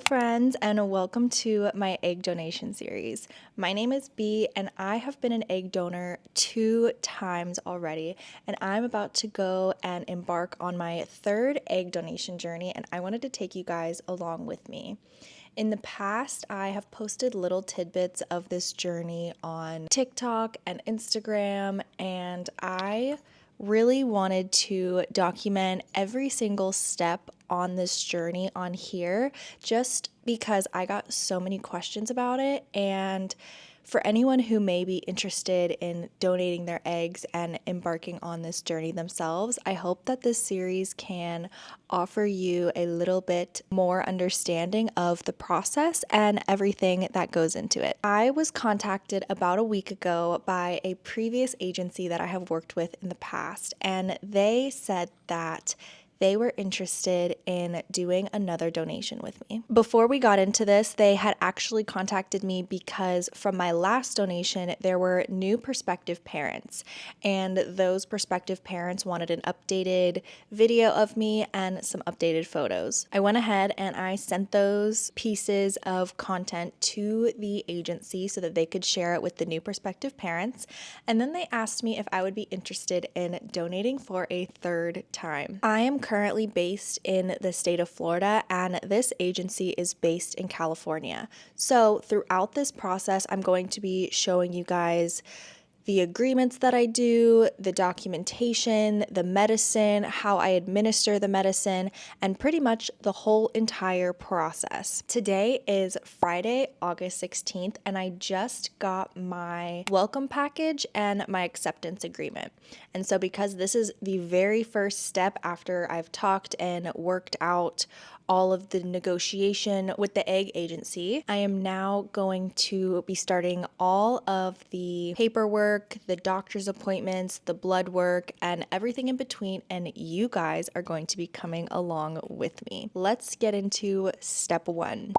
friends, and welcome to my egg donation series. My name is Bee, and I have been an egg donor 2 times already, and I'm about to go and embark on my third egg donation journey, and I wanted to take you guys along with me. In the past, I have posted little tidbits of this journey on TikTok and Instagram, and I really wanted to document every single step on this journey on here just because I got so many questions about it. And for anyone who may be interested in donating their eggs and embarking on this journey themselves, I hope that this series can offer you a little bit more understanding of the process and everything that goes into it. I was contacted about a week ago by a previous agency that I have worked with in the past, and they said that they were interested in doing another donation with me. Before we got into this, they had actually contacted me because from my last donation, there were new prospective parents, and those prospective parents wanted an updated video of me and some updated photos. I went ahead and I sent those pieces of content to the agency so that they could share it with the new prospective parents, and then they asked me if I would be interested in donating for a third time. I am currently based in the state of Florida, and this agency is based in California. So throughout this process, I'm going to be showing you guys the agreements that I do, the documentation, the medicine, how I administer the medicine, and pretty much the whole entire process. Today is Friday, August 16th, and I just got my welcome package and my acceptance agreement. And so because this is the very first step after I've talked and worked out all of the negotiation with the egg agency, I am now going to be starting all of the paperwork, the doctor's appointments, the blood work, and everything in between, and you guys are going to be coming along with me. Let's get into step one.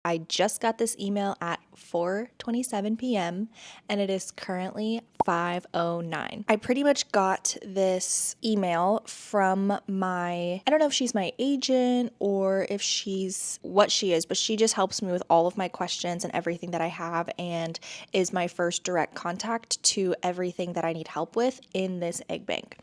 I just got this email at 4:27 p.m. and it is currently 5:09. I pretty much got this email from I don't know if she's my agent or if she's what she is, but she just helps me with all of my questions and everything that I have and is my first direct contact to everything that I need help with in this egg bank.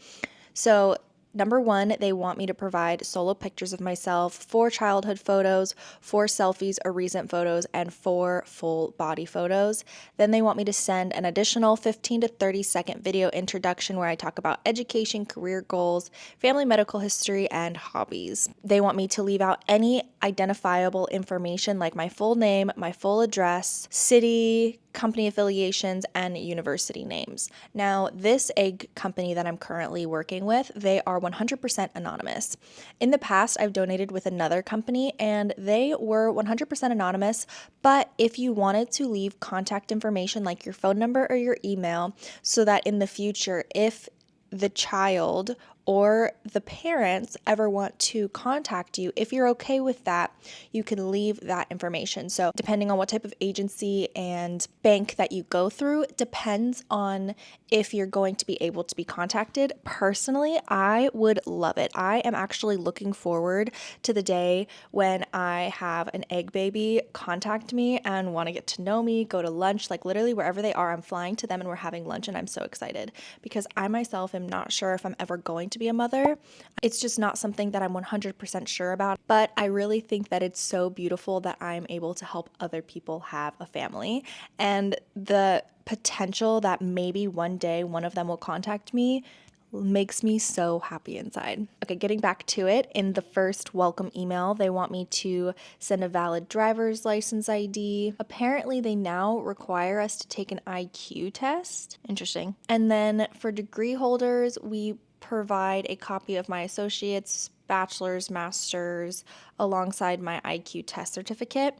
So number one, they want me to provide solo pictures of myself, 4 childhood photos, 4 selfies or recent photos, and 4 full body photos. Then they want me to send an additional 15 to 30-second video introduction where I talk about education, career goals, family medical history, and hobbies. They want me to leave out any identifiable information like my full name, my full address, city, company affiliations, and university names. Now, this egg company that I'm currently working with, they are 100% anonymous. In the past, I've donated with another company and they were 100% anonymous, but if you wanted to leave contact information like your phone number or your email so that in the future, if the child or the parents ever want to contact you, if you're okay with that, you can leave that information. So depending on what type of agency and bank that you go through, depends on if you're going to be able to be contacted. Personally, I would love it. I am actually looking forward to the day when I have an egg baby contact me and want to get to know me, go to lunch, like literally wherever they are, I'm flying to them and we're having lunch, and I'm so excited because I myself am not sure if I'm ever going to be a mother. It's just not something that I'm 100% sure about, but I really think that it's so beautiful that I'm able to help other people have a family, and the potential that maybe one day one of them will contact me makes me so happy inside. Okay, getting back to it, in the first welcome email, they want me to send a valid driver's license ID. Apparently, they now require us to take an IQ test. Interesting. And then for degree holders, we provide a copy of my associate's, bachelor's, master's, alongside my IQ test certificate.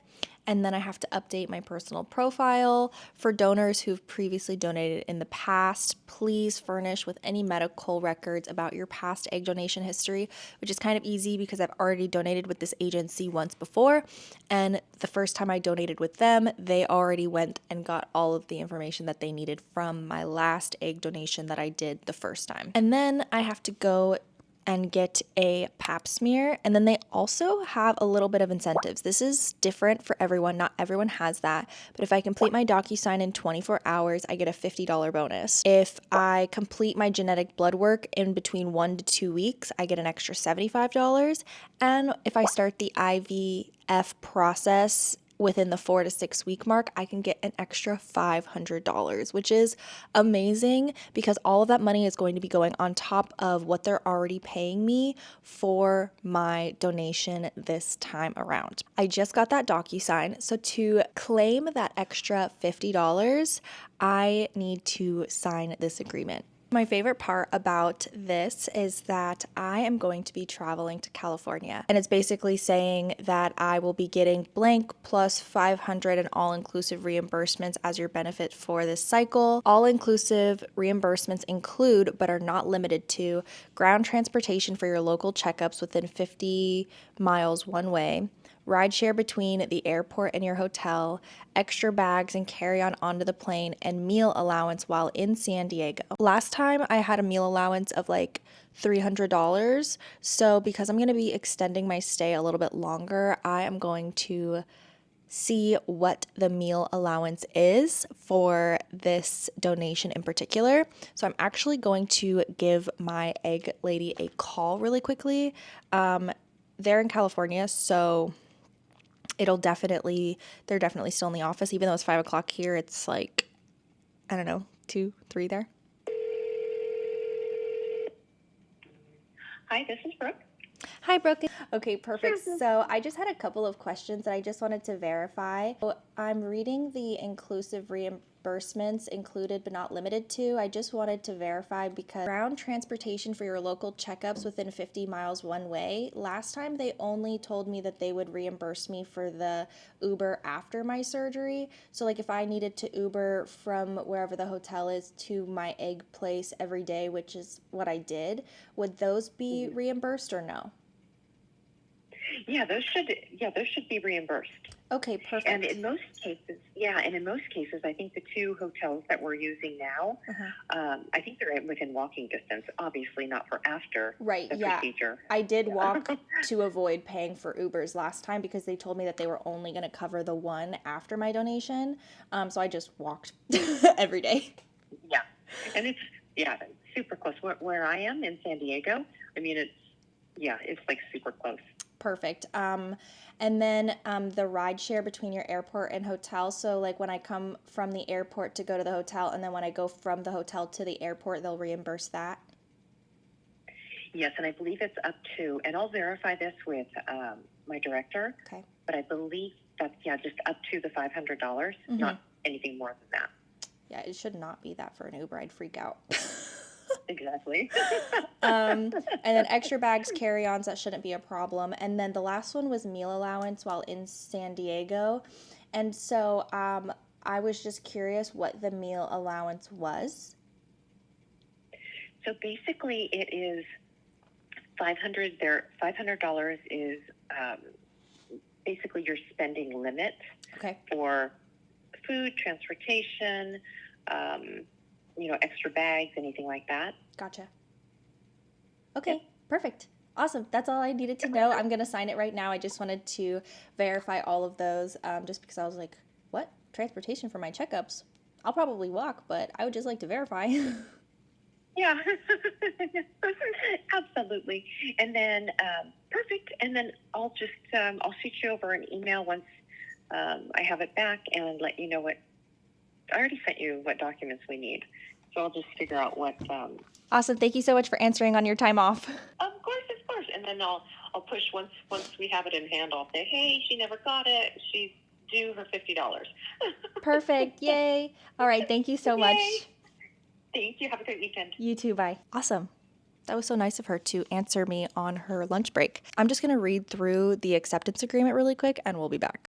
And then I have to update my personal profile. For donors who've previously donated in the past, please furnish with any medical records about your past egg donation history, which is kind of easy because I've already donated with this agency once before. And the first time I donated with them, they already went and got all of the information that they needed from my last egg donation that I did the first time. And then I have to go and get a pap smear. And then they also have a little bit of incentives. This is different for everyone. Not everyone has that. But if I complete my DocuSign in 24 hours, I get a $50 bonus. If I complete my genetic blood work in between 1 to 2 weeks, I get an extra $75. And if I start the IVF process within the 4 to 6 week mark, I can get an extra $500, which is amazing because all of that money is going to be going on top of what they're already paying me for my donation this time around. I just got that DocuSign, so to claim that extra $50, I need to sign this agreement. My favorite part about this is that I am going to be traveling to California, and it's basically saying that I will be getting blank plus 500 in all-inclusive reimbursements as your benefit for this cycle. All-inclusive reimbursements include, but are not limited to, ground transportation for your local checkups within 50 miles one way, rideshare between the airport and your hotel, extra bags and carry-on onto the plane, and meal allowance while in San Diego. Last time I had a meal allowance of like $300, so because I'm going to be extending my stay a little bit longer, I am going to see what the meal allowance is for this donation in particular. So I'm actually going to give my egg lady a call really quickly. They're in California, so they're definitely still in the office, even though it's 5 o'clock here. It's like, I don't know, 2, 3 there. Hi, this is Brooke. Hi, Brooke. Okay, perfect. So I just had a couple of questions that I just wanted to verify. So I'm reading the inclusive reimbursements included but not limited to. I just wanted to verify because ground transportation for your local checkups within 50 miles one way. Last time they only told me that they would reimburse me for the Uber after my surgery. So like if I needed to Uber from wherever the hotel is to my egg place every day, which is what I did, would those be reimbursed or no? Yeah, those should be reimbursed. Okay, perfect. And in most cases, I think the 2 hotels that we're using now, I think they're within walking distance. Obviously, not for after the procedure. I did walk to avoid paying for Ubers last time because they told me that they were only going to cover the one after my donation. So I just walked every day. Yeah, and it's super close. Where I am in San Diego, I mean it's like super close. Perfect. And then the ride share between your airport and hotel. So like when I come from the airport to go to the hotel, and then when I go from the hotel to the airport, they'll reimburse that? Yes, and I believe it's up to, and I'll verify this with my director. Okay. But I believe that's just up to the $500, not anything more than that. Yeah, it should not be that for an Uber. I'd freak out. Exactly. And then extra bags, carry-ons, that shouldn't be a problem. And then the last one was meal allowance while in San Diego. And so I was just curious what the meal allowance was. So basically it is $500. $500 is basically your spending limit for food, transportation, extra bags, anything like that. Gotcha. Okay, perfect. Awesome. That's all I needed to know. I'm going to sign it right now. I just wanted to verify all of those just because I was like, what? Transportation for my checkups? I'll probably walk, but I would just like to verify. Yeah, absolutely. And then, perfect. And then I'll shoot you over an email once I have it back and let you know what. I already sent you what documents we need, so I'll just figure out what. Awesome. Thank you so much for answering on your time off. Of course. And then I'll push once we have it in hand. I'll say, hey, she never got it. She's due her $50. Perfect. Yay. All right. Thank you so much. Thank you. Have a great weekend. You too. Bye. Awesome. That was so nice of her to answer me on her lunch break. I'm just going to read through the acceptance agreement really quick and we'll be back.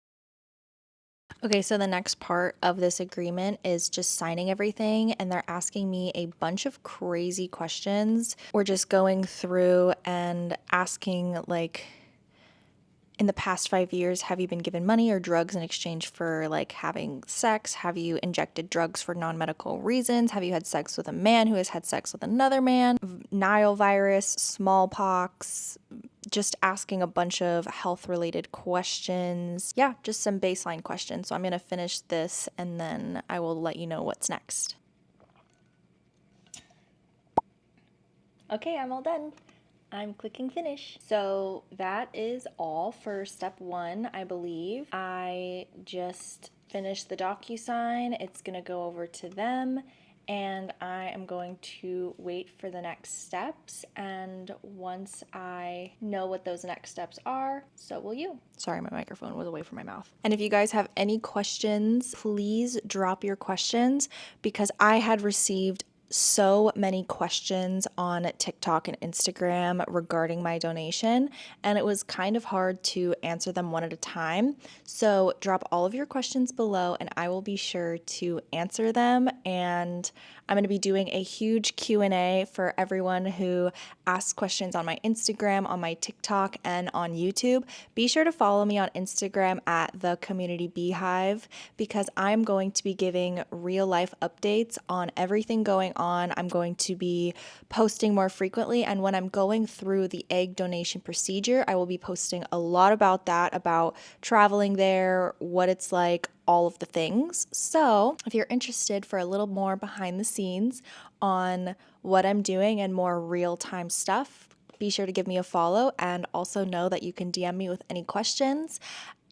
Okay, so the next part of this agreement is just signing everything, and they're asking me a bunch of crazy questions. We're just going through and asking, like, in the past 5 years, have you been given money or drugs in exchange for like having sex? Have you injected drugs for non-medical reasons? Have you had sex with a man who has had sex with another man? Nile virus, smallpox, just asking a bunch of health related questions. Yeah, just some baseline questions. So I'm going to finish this and then I will let you know what's next. Okay, I'm all done. I'm clicking finish. So that is all for step 1, I believe. I just finished the DocuSign. It's gonna go over to them and I am going to wait for the next steps. And once I know what those next steps are, so will you. Sorry, my microphone was away from my mouth. And if you guys have any questions, please drop your questions because I had received so many questions on TikTok and Instagram regarding my donation, and it was kind of hard to answer them one at a time. So drop all of your questions below and I will be sure to answer them. And I'm going to be doing a huge Q&A for everyone who asks questions on my Instagram, on my TikTok, and on YouTube. Be sure to follow me on Instagram at the Community Beehive because I'm going to be giving real life updates on everything going on. I'm going to be posting more frequently, and when I'm going through the egg donation procedure, I will be posting a lot about that, about traveling there, what it's like, all of the things. So if you're interested for a little more behind the scenes on what I'm doing and more real-time stuff, be sure to give me a follow, and also know that you can DM me with any questions.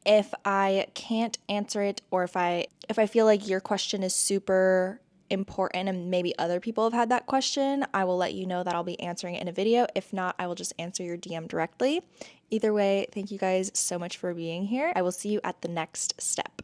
If I can't answer it, or if I feel like your question is super important and maybe other people have had that question, I will let you know that I'll be answering it in a video. If not, I will just answer your DM directly. Either way, thank you guys so much for being here. I will see you at the next step.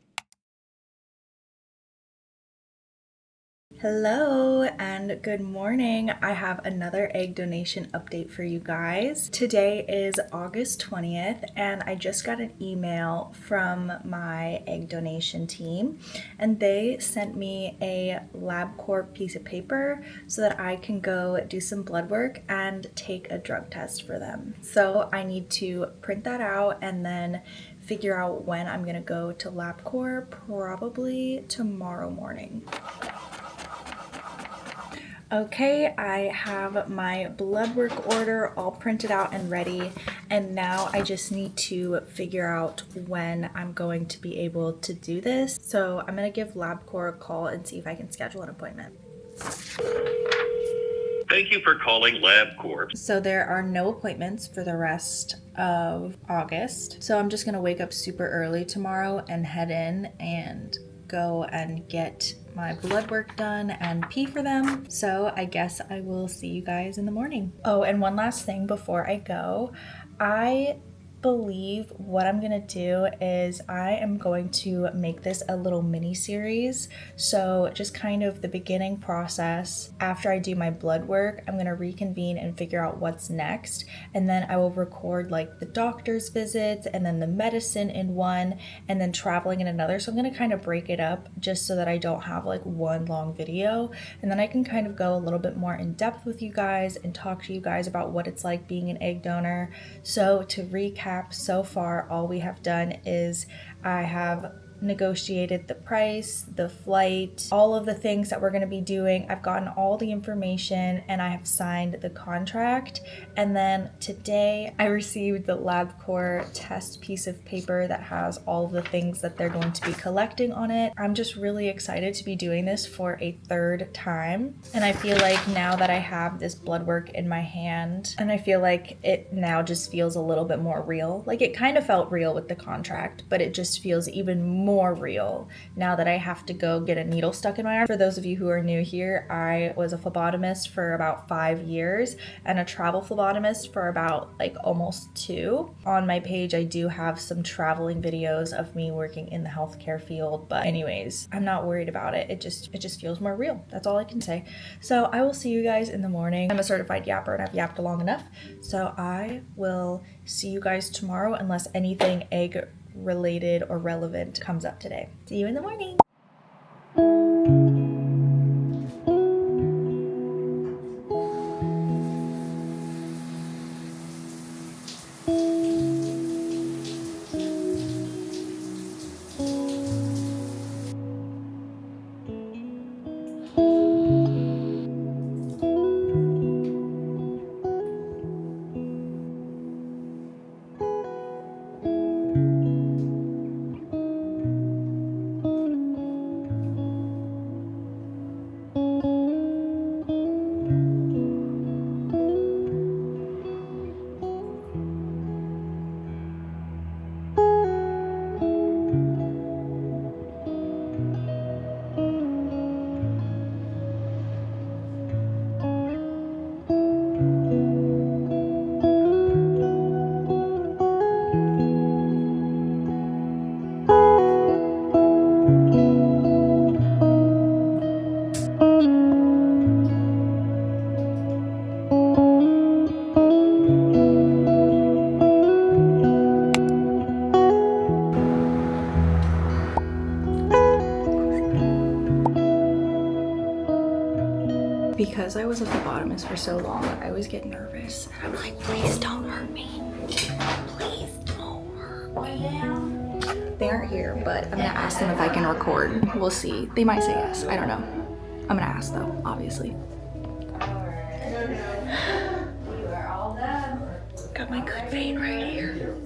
Hello and good morning. I have another egg donation update for you guys. Today is August 20th and I just got an email from my egg donation team and they sent me a LabCorp piece of paper so that I can go do some blood work and take a drug test for them. So I need to print that out and then figure out when I'm gonna go to LabCorp, probably tomorrow morning. Okay, I have my blood work order all printed out and ready, and now I just need to figure out when I'm going to be able to do this. So I'm gonna give LabCorp a call and see if I can schedule an appointment. Thank you for calling LabCorp. So there are no appointments for the rest of August. So I'm just gonna wake up super early tomorrow and head in and go and get my blood work done and pee for them. So I guess I will see you guys in the morning. Oh, and one last thing before I go. I believe what I'm gonna do is I am going to make this a little mini series. So just kind of the beginning process. After I do my blood work, I'm gonna reconvene and figure out what's next. And then I will record like the doctor's visits and then the medicine in one and then traveling in another. So I'm gonna kind of break it up just so that I don't have like one long video. And then I can kind of go a little bit more in depth with you guys and talk to you guys about what it's like being an egg donor. So to recap, so far all we have done is I have negotiated the price, the flight, all of the things that we're going to be doing. I've gotten all the information and I have signed the contract. And then today I received the LabCorp test piece of paper that has all of the things that they're going to be collecting on it. I'm just really excited to be doing this for a third time. And I feel like now that I have this blood work in my hand, and I feel like it now just feels a little bit more real. Like it kind of felt real with the contract, but it just feels even more real now that I have to go get a needle stuck in my arm. For those of you who are new here, I was a phlebotomist for about 5 years and a travel phlebotomist for about like almost 2. On my page, I do have some traveling videos of me working in the healthcare field, but anyways, I'm not worried about it. It just feels more real. That's all I can say. So I will see you guys in the morning. I'm a certified yapper and I've yapped long enough. So I will see you guys tomorrow unless anything egg related or relevant comes up today. See you in the morning. Because I was a phlebotomist for so long, I always get nervous. And I'm like, please don't hurt me. Please don't hurt me. They aren't here, but I'm gonna ask them if I can record. We'll see. They might say yes. I don't know. I'm gonna ask though, obviously. Got my good vein right here.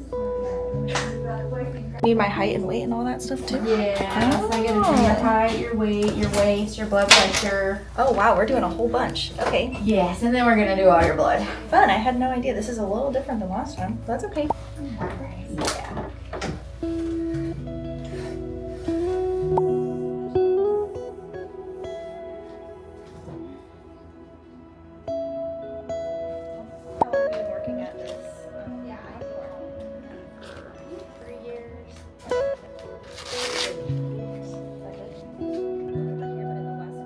Need my height and weight and all that stuff too? Yeah, so I gotta do your height, your weight, your waist, your blood pressure. Oh wow, we're doing a whole bunch. Okay. Yes, and then we're gonna do all your blood. Fun, I had no idea. This is a little different than last time. That's okay. Yeah. How long have you been working at this? Yeah, I've been for 3 years.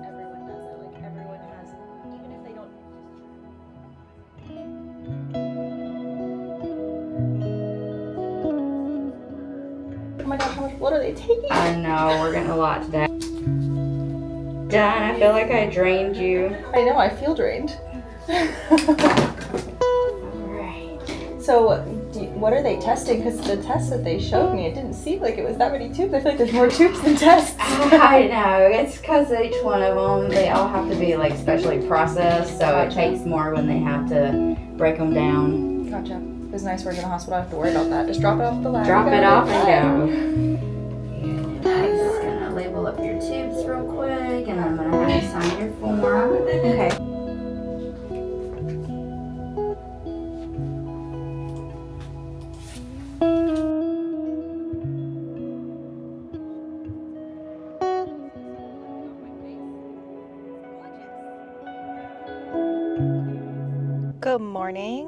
Everyone does it. Like everyone has, even if they don't. Oh my gosh, how much blood are they taking? I know, we're getting a lot today. Done, I feel like I drained you. I know, I feel drained. Alright. So, what are they testing? Because the test that they showed me, it didn't seem like it was that many tubes. I feel like there's more tubes than tests. I know, it's because each one of them, they all have to be like specially processed, so it takes more when they have to break them down. Gotcha. It's nice working in the hospital. I don't have to worry about that. Just drop it off the lab. Drop it off and go. I'm just gonna label up your tubes real quick, and I'm gonna have you sign your form. Okay. Good morning.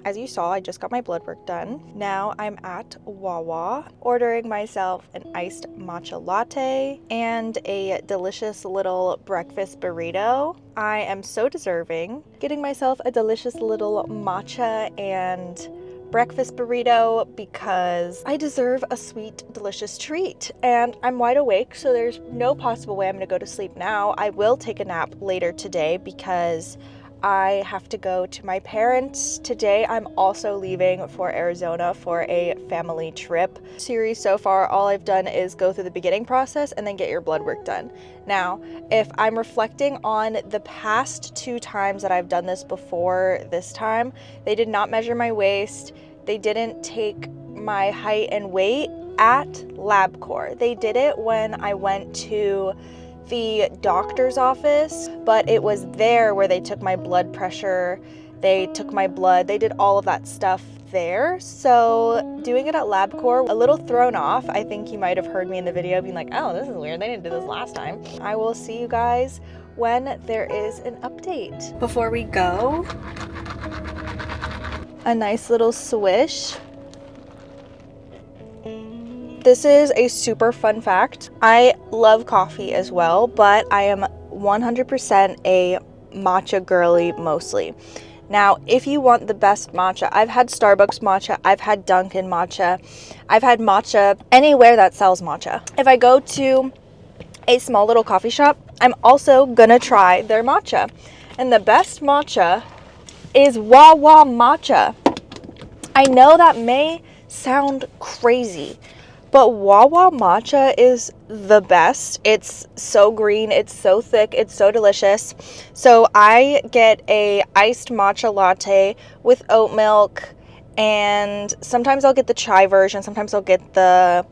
As you saw, I just got my blood work done. Now I'm at Wawa ordering myself an iced matcha latte and a delicious little breakfast burrito. I am so deserving. Getting myself a delicious little matcha and breakfast burrito because I deserve a sweet, delicious treat. And I'm wide awake, so there's no possible way I'm gonna go to sleep now. I will take a nap later today because I have to go to my parents today. I'm also leaving for Arizona for a family trip. Series so far, all I've done is go through the beginning process and then get your blood work done. Now, if I'm reflecting on the past 2 times that I've done this before this time, they did not measure my waist. They didn't take my height and weight at LabCorp. They did it when I went to the doctor's office, but it was there where they took my blood pressure, they took my blood, they did all of that stuff there. So doing it at LabCorp, a little thrown off. I think you might have heard me in the video being like, oh, this is weird, they didn't do this last time. I will see you guys when there is an update. Before we go, a nice little swish. This is a super fun fact. I love coffee as well, but I am 100% a matcha girly mostly. Now, if you want the best matcha, I've had Starbucks matcha, I've had Dunkin' matcha, I've had matcha anywhere that sells matcha. If I go to a small little coffee shop, I'm also gonna try their matcha. And the best matcha is Wawa matcha. I know that may sound crazy, but Wawa matcha is the best. It's so green, it's so thick, it's so delicious. So I get a iced matcha latte with oat milk, and sometimes I'll get the chai version, sometimes I'll get the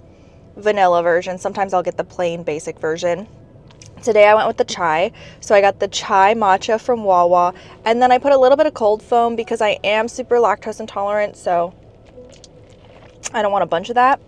vanilla version, sometimes I'll get the plain basic version. Today I went with the chai, so I got the chai matcha from Wawa, and then I put a little bit of cold foam because I am super lactose intolerant, so I don't want a bunch of that.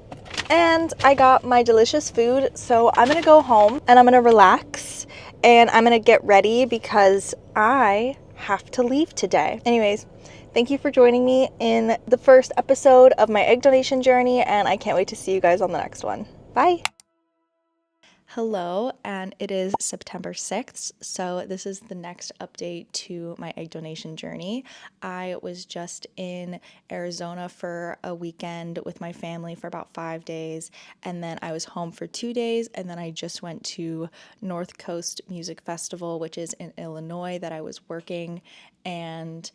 And I got my delicious food, so I'm gonna go home and I'm gonna relax and I'm gonna get ready because I have to leave today. Anyways, thank you for joining me in the first episode of my egg donation journey, and I can't wait to see you guys on the next one. Bye. Hello, and it is September 6th, so this is the next update to my egg donation journey. I was just in Arizona for a weekend with my family for about 5 days, and then I was home for 2 days, and then I just went to North Coast Music Festival, which is in Illinois, that I was working, and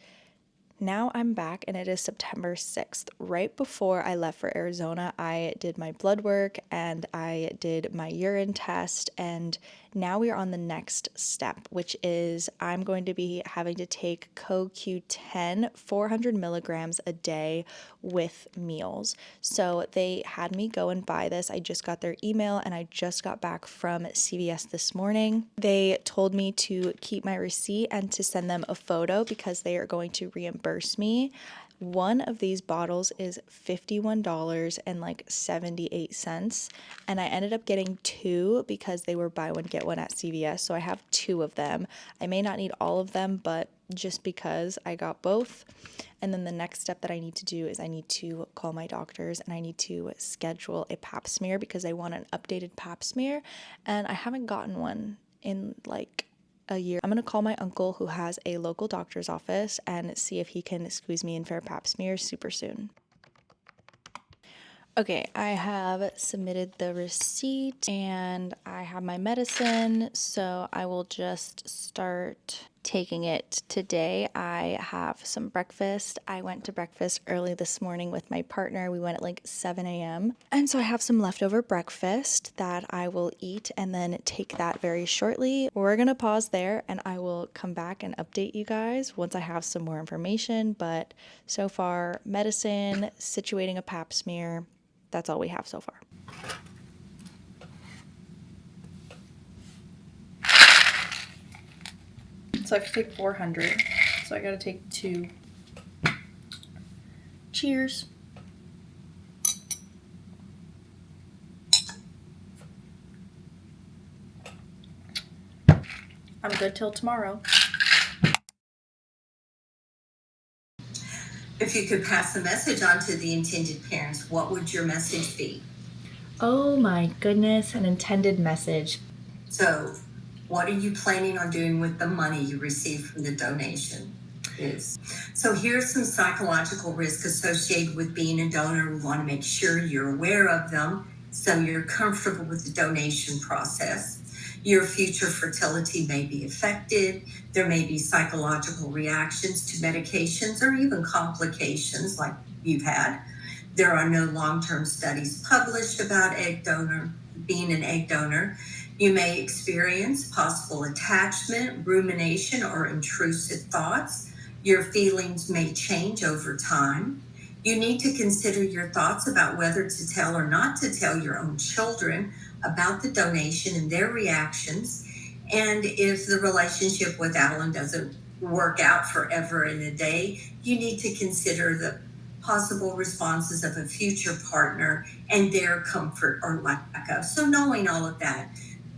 now I'm back and it is September 6th. Right before I left for Arizona, I did my blood work and I did my urine test, and now we are on the next step, which is I'm going to be having to take CoQ10 400 milligrams a day with meals. So they had me go and buy this. I just got their email and I just got back from CVS this morning. They told me to keep my receipt and to send them a photo because they are going to reimburse me. One of these bottles is $51.78, and I ended up getting two because they were buy one get one at CVS. So I have two of them. I may not need all of them, but just because I got both. And then the next step that I need to do is I need to call my doctors and I need to schedule a pap smear because I want an updated pap smear, and I haven't gotten one in like a year. I'm going to call my uncle who has a local doctor's office and see if he can squeeze me in for a pap smear super soon. Okay, I have submitted the receipt and I have my medicine, so I will just start taking it today. I have some breakfast. I went to breakfast early this morning with my partner. We went at like 7 a.m. And so I have some leftover breakfast that I will eat and then take that very shortly. We're going to pause there and I will come back and update you guys once I have some more information. But so far, medicine, situating a pap smear, that's all we have so far. So I have to take 400. So I gotta take 2. Cheers. I'm good till tomorrow. If you could pass the message on to the intended parents, what would your message be? Oh my goodness, an intended message. So, what are you planning on doing with the money you receive from the donation? So here's some psychological risks associated with being a donor. We want to make sure you're aware of them so you're comfortable with the donation process. Your future fertility may be affected. There may be psychological reactions to medications or even complications like you've had. There are no long-term studies published about being an egg donor. You may experience possible attachment, rumination, or intrusive thoughts. Your feelings may change over time. You need to consider your thoughts about whether to tell or not to tell your own children about the donation and their reactions. And if the relationship with Alan doesn't work out forever in a day, you need to consider the possible responses of a future partner and their comfort or lack of. So knowing all of that,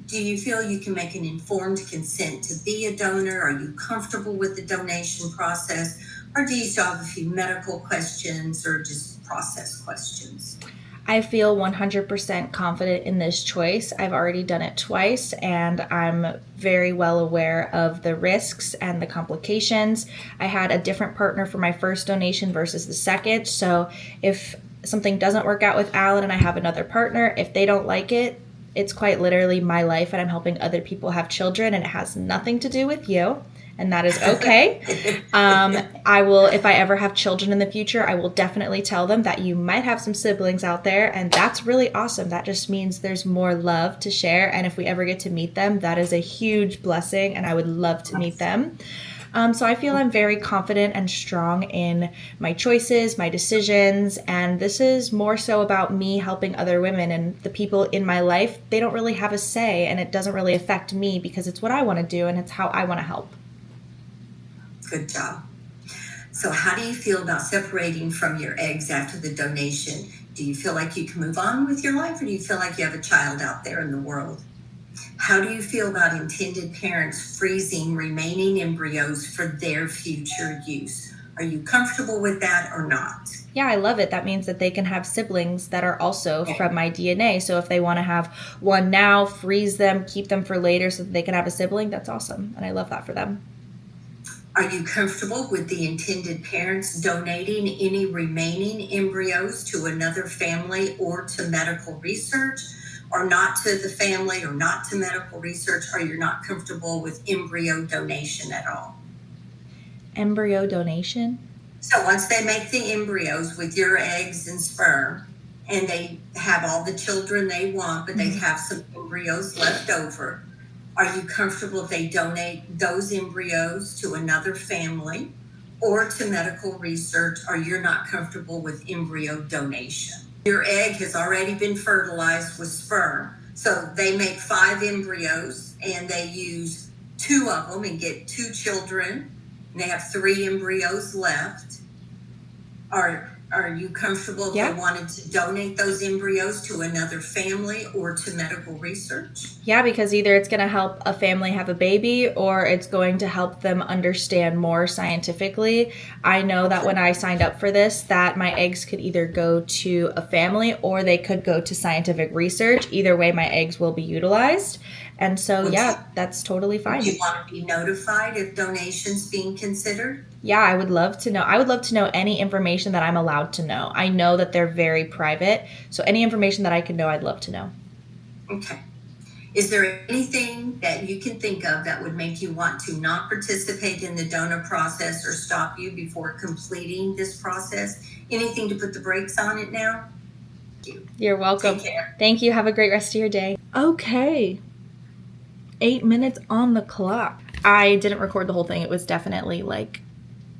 do you feel you can make an informed consent to be a donor? Are you comfortable with the donation process? Or do you still have a few medical questions or just process questions? I feel 100% confident in this choice. I've already done it twice and I'm very well aware of the risks and the complications. I had a different partner for my first donation versus the second. So if something doesn't work out with Alan and I have another partner, if they don't like it, it's quite literally my life and I'm helping other people have children and it has nothing to do with you. And that is okay. I will, if I ever have children in the future, I will definitely tell them that you might have some siblings out there, and that's really awesome. That just means there's more love to share, and if we ever get to meet them, that is a huge blessing, and I would love to meet them. So I feel I'm very confident and strong in my choices, my decisions, and this is more so about me helping other women, and the people in my life, they don't really have a say, and it doesn't really affect me because it's what I want to do, and it's how I want to help. Good job. So how do you feel about separating from your eggs after the donation? Do you feel like you can move on with your life, or do you feel like you have a child out there in the world? How do you feel about intended parents freezing remaining embryos for their future use? Are you comfortable with that or not? Yeah, I love it. That means that they can have siblings that are also from my DNA. So if they want to have one now, freeze them, keep them for later so that they can have a sibling, that's awesome. And I love that for them. Are you comfortable with the intended parents donating any remaining embryos to another family or to medical research, or not to the family or not to medical research? Or you're not comfortable with embryo donation at all? Embryo donation? So once they make the embryos with your eggs and sperm, and they have all the children they want, but they have some embryos left over, are you comfortable if they donate those embryos to another family or to medical research, or you're not comfortable with embryo donation? Your egg has already been fertilized with sperm. So they make 5 embryos and they use 2 of them and get 2 children. And they have 3 embryos left. Are you comfortable if they wanted to donate those embryos to another family or to medical research? Yeah, because either it's going to help a family have a baby or it's going to help them understand more scientifically. I know that when I signed up for this, that my eggs could either go to a family or they could go to scientific research. Either way, my eggs will be utilized. And so, that's totally fine. Do you want to be notified if donations being considered? Yeah, I would love to know. I would love to know any information that I'm allowed to know. I know that they're very private, so any information that I can know, I'd love to know. Okay. Is there anything that you can think of that would make you want to not participate in the donor process or stop you before completing this process? Anything to put the brakes on it now? Thank you. You're welcome. Take care. Thank you. Have a great rest of your day. Okay. 8 minutes on the clock. I didn't record the whole thing. It was definitely like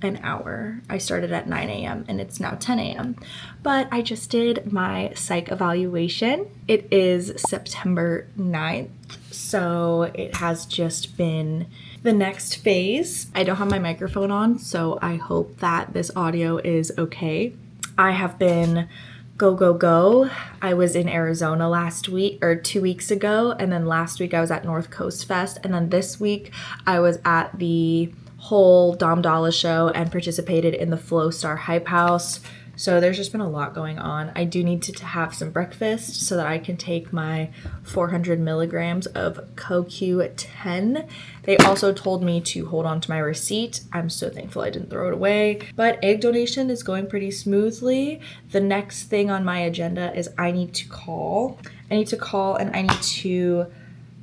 an hour. I started at 9 a.m. and it's now 10 a.m. But I just did my psych evaluation. It is September 9th, so it has just been the next phase. I don't have my microphone on, so I hope that this audio is okay. I have been go. I was in Arizona last week or 2 weeks ago, and then last week I was at North Coast Fest, and then this week I was at the whole Dom Dalla show and participated in the Flow Star Hype House. So there's just been a lot going on. I do need to have some breakfast so that I can take my 400 milligrams of CoQ10. They also told me to hold on to my receipt. I'm so thankful I didn't throw it away. But egg donation is going pretty smoothly. The next thing on my agenda is I need to call and I need to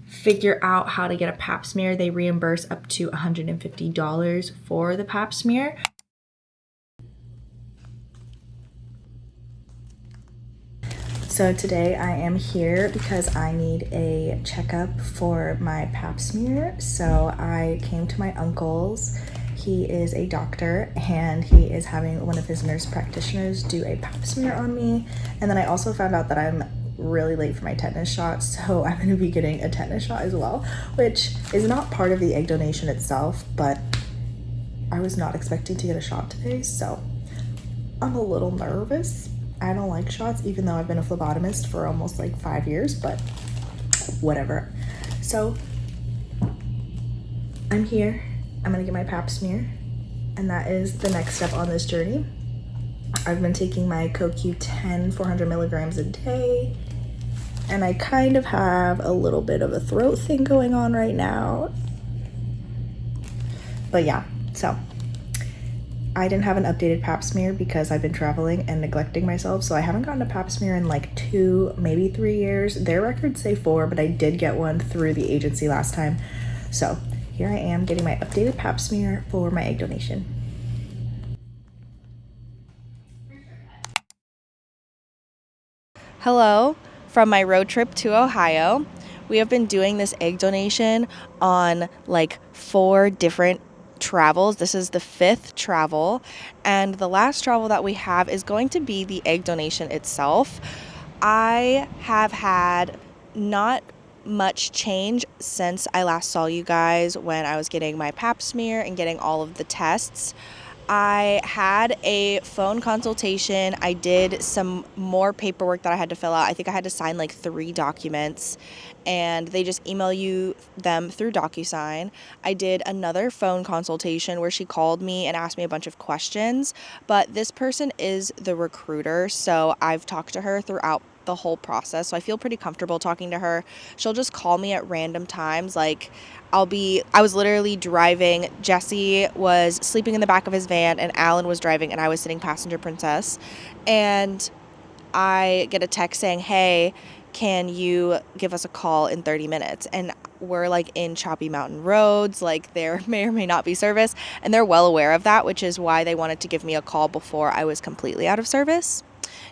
figure out how to get a pap smear. They reimburse up to $150 for the pap smear. So today I am here because I need a checkup for my pap smear. So I came to my uncle's. He is a doctor and he is having one of his nurse practitioners do a pap smear on me. And then I also found out that I'm really late for my tetanus shot, so I'm going to be getting a tetanus shot as well, which is not part of the egg donation itself, but I was not expecting to get a shot today, so I'm a little nervous. I don't like shots, even though I've been a phlebotomist for almost like 5 years, but whatever. So I'm here. I'm gonna get my pap smear, and that is the next step on this journey. I've been taking my CoQ10 400 milligrams a day, and I kind of have a little bit of a throat thing going on right now. But yeah, so I didn't have an updated pap smear because I've been traveling and neglecting myself, so I haven't gotten a pap smear in like 2, maybe 3 years. Their records say 4, but I did get one through the agency last time. So here I am getting my updated pap smear for my egg donation. Hello from my road trip to Ohio. We have been doing this egg donation on like 4 different travels. This is the 5th travel, and the last travel that we have is going to be the egg donation itself. I have had not much change since I last saw you guys when I was getting my pap smear and getting all of the tests. I had a phone consultation. I did some more paperwork that I had to fill out. I think I had to sign like 3 documents, and they just email you them through DocuSign. I did another phone consultation where she called me and asked me a bunch of questions, but this person is the recruiter, so I've talked to her throughout the whole process, so I feel pretty comfortable talking to her. She'll just call me at random times. Like, I was literally driving. Jesse was sleeping in the back of his van, and Alan was driving, and I was sitting passenger princess. And I get a text saying, hey, can you give us a call in 30 minutes? And we're like in choppy mountain roads, like there may or may not be service. And they're well aware of that, which is why they wanted to give me a call before I was completely out of service.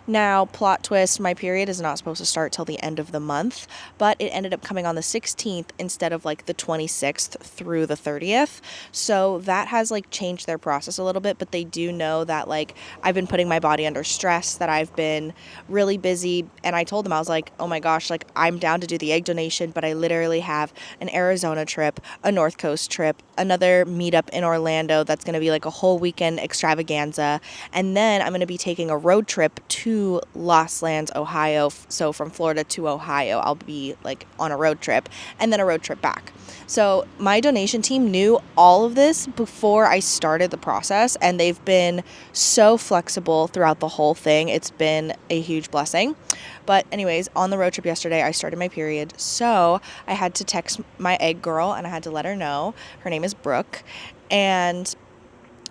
Now, plot twist, my period is not supposed to start till the end of the month, but it ended up coming on the 16th instead of like the 26th through the 30th. So that has like changed their process a little bit, but they do know that like I've been putting my body under stress, that I've been really busy. And I told them, I was like, oh my gosh, like I'm down to do the egg donation, but I literally have an Arizona trip, a North Coast trip, another meetup in Orlando that's going to be like a whole weekend extravaganza. And then I'm going to be taking a road trip to Lost Lands, Ohio. So from Florida to Ohio, I'll be like on a road trip, and then a road trip back. So my donation team knew all of this before I started the process, and they've been so flexible throughout the whole thing. It's been a huge blessing. But anyways, on the road trip yesterday, I started my period. So I had to text my egg girl, and I had to let her know. Her name is Brooke. And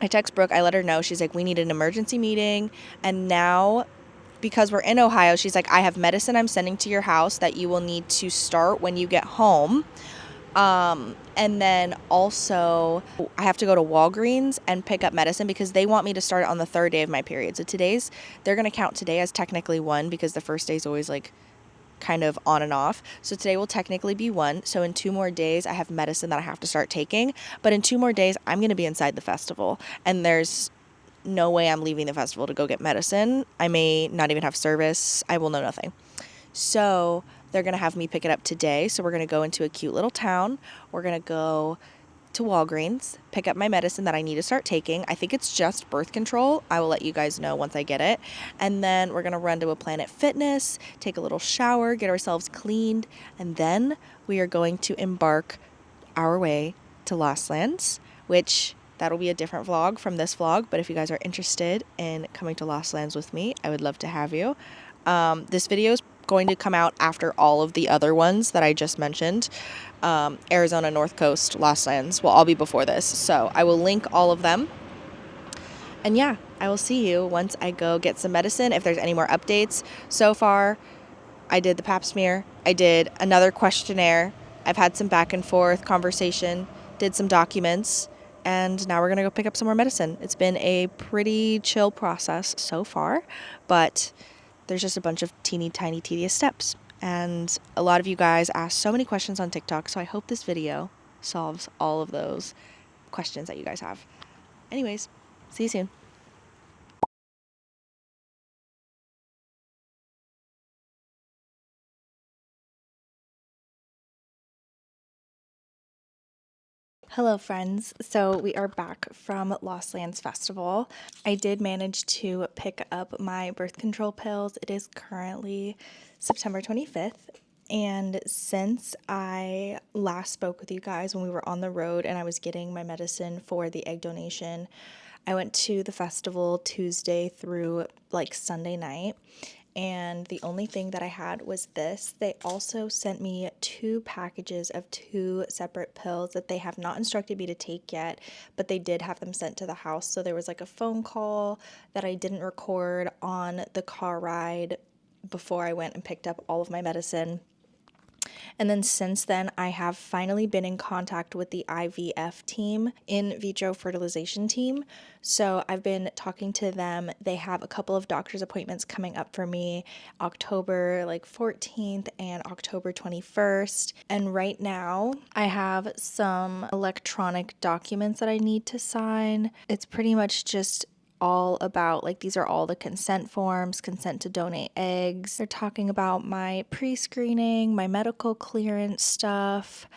I text Brooke, I let her know. She's like, we need an emergency meeting. And now, because we're in Ohio, she's like, I have medicine I'm sending to your house that you will need to start when you get home. And then also I have to go to Walgreens and pick up medicine because they want me to start it on the 3rd day of my period. So they're going to count today as technically 1 because the first day is always like kind of on and off. So today will technically be 1. So in 2 more days, I have medicine that I have to start taking. But in 2 more days, I'm going to be inside the festival, and there's no way I'm leaving the festival to go get medicine. I may not even have service. I will know nothing. So they're going to have me pick it up today. So we're going to go into a cute little town. We're going to go to Walgreens, pick up my medicine that I need to start taking. I think it's just birth control. I will let you guys know once I get it. And then we're going to run to a Planet Fitness, take a little shower, get ourselves cleaned, and then we are going to embark our way to Lost Lands, which that'll be a different vlog from this vlog. But if you guys are interested in coming to Lost Lands with me, I would love to have you. This video is going to come out after all of the other ones that I just mentioned. Arizona, North Coast, Lost Lands will all be before this. So I will link all of them. And yeah, I will see you once I go get some medicine, if there's any more updates. So far, I did the pap smear. I did another questionnaire. I've had some back and forth conversation, did some documents, and now we're going to go pick up some more medicine. It's been a pretty chill process so far, but there's just a bunch of teeny tiny tedious steps. And a lot of you guys asked so many questions on TikTok, so I hope this video solves all of those questions that you guys have. Anyways, see you soon. Hello friends, so we are back from Lost Lands Festival. I did manage to pick up my birth control pills. It is currently September 25th, and since I last spoke with you guys when we were on the road and I was getting my medicine for the egg donation, I went to the festival Tuesday through like Sunday night, and the only thing that I had was this. They also sent me 2 packages of 2 separate pills that they have not instructed me to take yet, but they did have them sent to the house. So there was like a phone call that I didn't record on the car ride before I went and picked up all of my medicine. And then since then, I have finally been in contact with the IVF team, in vitro fertilization team. So I've been talking to them. They have a couple of doctor's appointments coming up for me, October 14th and October 21st. And right now I have some electronic documents that I need to sign. It's pretty much just all about, like, these are all the consent forms, consent to donate eggs. They're talking about my pre-screening, my medical clearance stuff,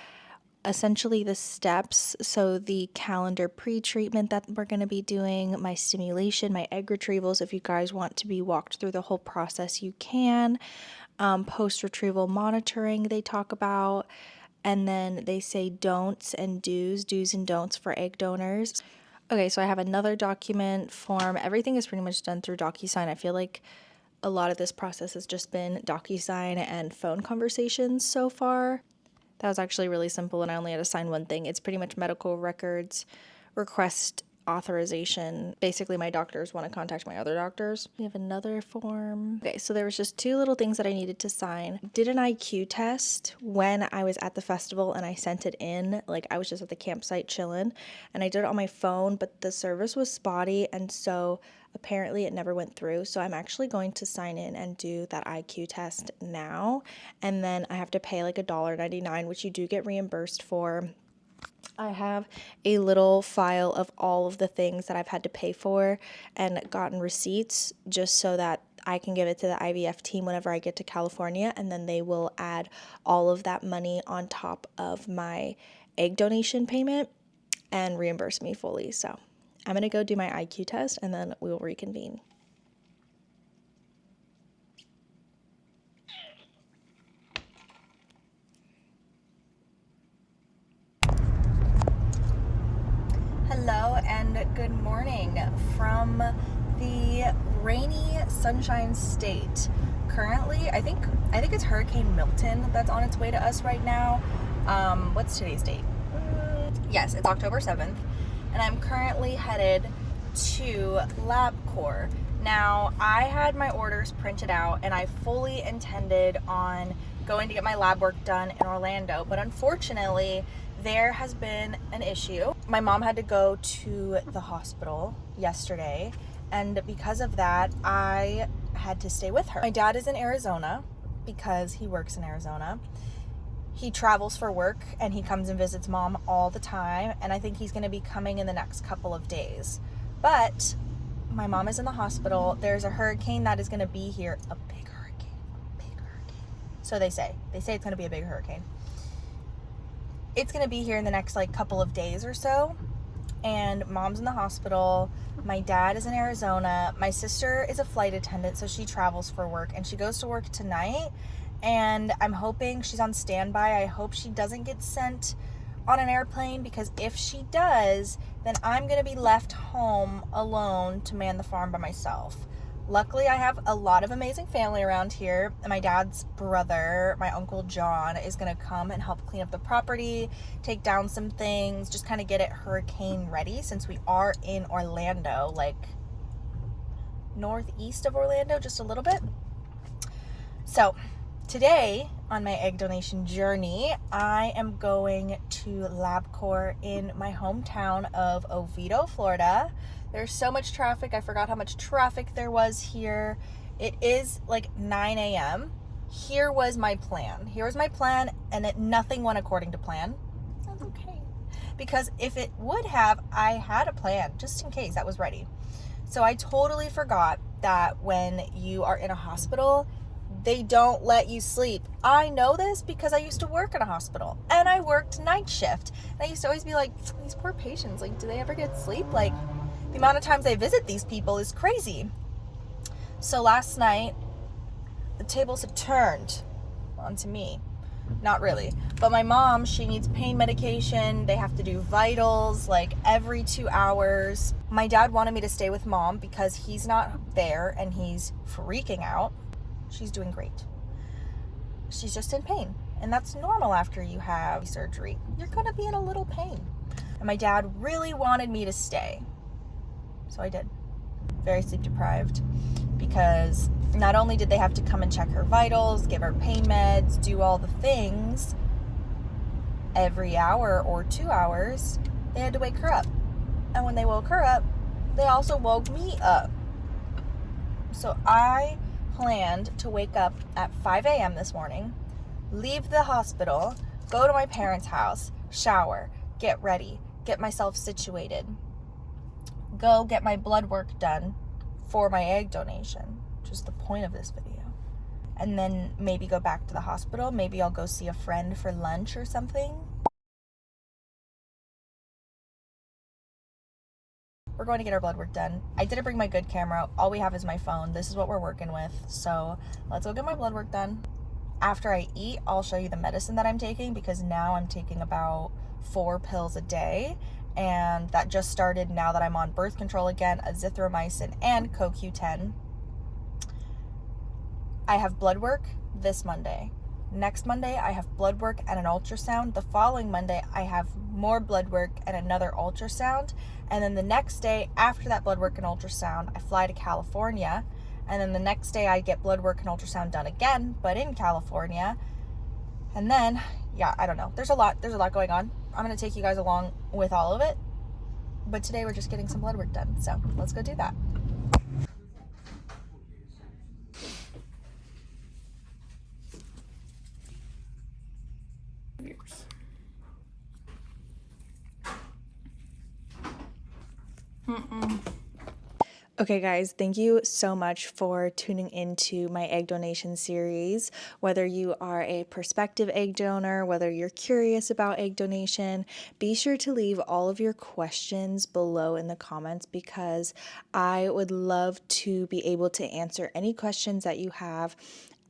essentially the steps. So the calendar pre-treatment that we're going to be doing, my stimulation, my egg retrievals. If you guys want to be walked through the whole process, you can. Post-retrieval monitoring they talk about. And then they say don'ts and do's and don'ts for egg donors. Okay, so I have another document form. Everything is pretty much done through DocuSign. I feel like a lot of this process has just been DocuSign and phone conversations so far. That was actually really simple, and I only had to sign one thing. It's pretty much medical records, request authorization. Basically, my doctors want to contact my other doctors. We have another form. Okay, so there was just 2 little things that I needed to sign. Did an IQ test when I was at the festival, and I sent it in. Like, I was just at the campsite chilling, and I did it on my phone, but the service was spotty, and so apparently it never went through. So I'm actually going to sign in and do that IQ test now, and then I have to pay like $1.99, which you do get reimbursed for. I have a little file of all of the things that I've had to pay for and gotten receipts, just so that I can give it to the IVF team whenever I get to California, and then they will add all of that money on top of my egg donation payment and reimburse me fully. So I'm going to go do my IQ test, and then we will reconvene. Hello and good morning from the rainy Sunshine State. Currently, I think it's Hurricane Milton that's on its way to us right now. What's today's date? Yes, it's October 7th. And I'm currently headed to LabCorp. Now, I had my orders printed out, and I fully intended on going to get my lab work done in Orlando, but unfortunately, there has been an issue. My mom had to go to the hospital yesterday, and because of that, I had to stay with her. My dad is in Arizona because he works in Arizona. He travels for work, and he comes and visits mom all the time, and I think he's going to be coming in the next couple of days. But my mom is in the hospital. There's a hurricane that is going to be here, a big hurricane. So they say it's going to be a big hurricane. It's going to be here in the next couple of days or so, and mom's in the hospital. My dad is in Arizona. My sister is a flight attendant, so she travels for work, and she goes to work tonight. And I'm hoping she's on standby. I hope she doesn't get sent on an airplane, because if she does, then I'm going to be left home alone to man the farm by myself. Luckily, I have a lot of amazing family around here. My dad's brother, my Uncle John, is going to come and help clean up the property, take down some things, just kind of get it hurricane ready, since we are in Orlando, northeast of Orlando, just a little bit. So today, on my egg donation journey, I am going to LabCorp in my hometown of Oviedo, Florida. There's so much traffic. I forgot how much traffic there was here. It is 9 a.m. Here was my plan, and nothing went according to plan. That's okay. Because if it would have, I had a plan just in case that was ready. So I totally forgot that when you are in a hospital, they don't let you sleep. I know this because I used to work in a hospital, and I worked night shift. And I used to always be like, these poor patients, do they ever get sleep? The amount of times I visit these people is crazy. So last night, the tables had turned onto me. Not really. But my mom, she needs pain medication. They have to do vitals every 2 hours. My dad wanted me to stay with mom because he's not there and he's freaking out. She's doing great. She's just in pain. And that's normal after you have surgery. You're going to be in a little pain. And my dad really wanted me to stay. So I did. Very sleep deprived, because not only did they have to come and check her vitals, give her pain meds, do all the things every hour or 2 hours, they had to wake her up. And when they woke her up, they also woke me up. So I planned to wake up at 5 a.m. this morning, leave the hospital, go to my parents' house, shower, get ready, get myself situated, go get my blood work done for my egg donation, which is the point of this video, and then maybe go back to the hospital. Maybe I'll go see a friend for lunch or something. we're going to get our blood work done. I didn't bring my good camera. All we have is my phone. This is what we're working with. So let's go get my blood work done. After I eat, I'll show you the medicine that I'm taking, because now I'm taking about 4 pills a day. And that just started now that I'm on birth control again, azithromycin and CoQ10. I have blood work this Monday. Next Monday, I have blood work and an ultrasound. The following Monday, I have more blood work and another ultrasound. And then the next day, after that blood work and ultrasound, I fly to California. And then the next day, I get blood work and ultrasound done again, but in California. And then, yeah, I don't know. There's a lot going on. I'm going to take you guys along with all of it. But today, we're just getting some blood work done. So let's go do that. Okay guys, thank you so much for tuning into my egg donation series. Whether you are a prospective egg donor, whether you're curious about egg donation, be sure to leave all of your questions below in the comments, because I would love to be able to answer any questions that you have.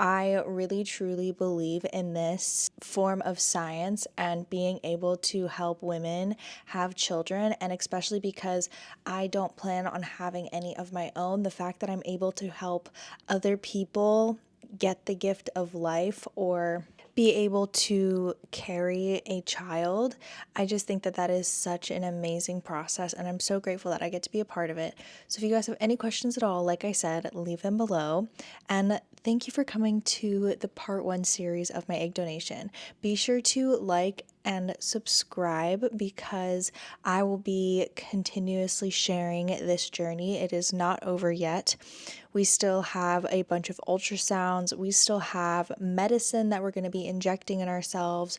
I really truly believe in this form of science and being able to help women have children, and especially because I don't plan on having any of my own, the fact that I'm able to help other people get the gift of life or be able to carry a child, I just think that that is such an amazing process, and I'm so grateful that I get to be a part of it. So if you guys have any questions at all, like I said, leave them below. And thank you for coming to the part 1 series of my egg donation. Be sure to like and subscribe, because I will be continuously sharing this journey. It is not over yet. We still have a bunch of ultrasounds. We still have medicine that we're going to be injecting in ourselves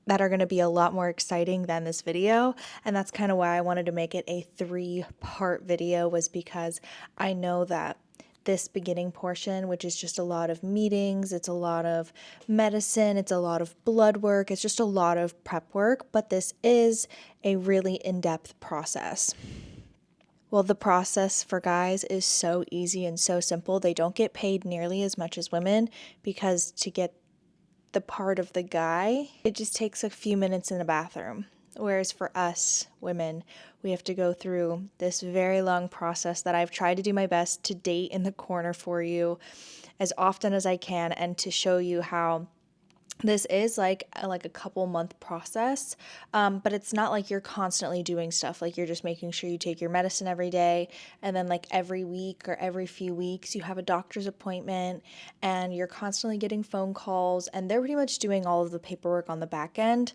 that are going to be a lot more exciting than this video. And that's kind of why I wanted to make it a 3-part video, was because I know that this beginning portion, which is just a lot of meetings, it's a lot of medicine, it's a lot of blood work, it's just a lot of prep work, but this is a really in-depth process. Well, the process for guys is so easy and so simple. They don't get paid nearly as much as women, because to get the part of the guy, it just takes a few minutes in a bathroom. Whereas for us women, we have to go through this very long process that I've tried to do my best to date in the corner for you as often as I can, and to show you how this is like a couple month process, but it's not like you're constantly doing stuff. Like, you're just making sure you take your medicine every day, and then like every week or every few weeks you have a doctor's appointment, and you're constantly getting phone calls, and they're pretty much doing all of the paperwork on the back end.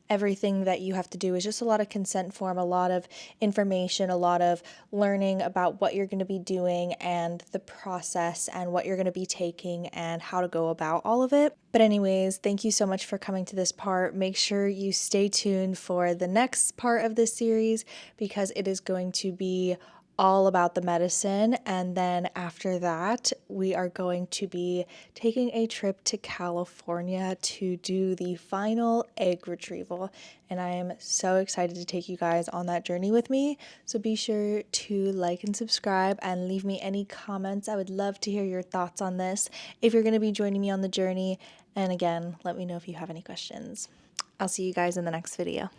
Everything that you have to do is just a lot of consent form, a lot of information, a lot of learning about what you're going to be doing and the process and what you're going to be taking and how to go about all of it. But anyways, thank you so much for coming to this part. Make sure you stay tuned for the next part of this series, because it is going to be all about the medicine. And then after that, we are going to be taking a trip to California to do the final egg retrieval. And I am so excited to take you guys on that journey with me. So be sure to like and subscribe and leave me any comments. I would love to hear your thoughts on this if you're going to be joining me on the journey. And again, let me know if you have any questions. I'll see you guys in the next video.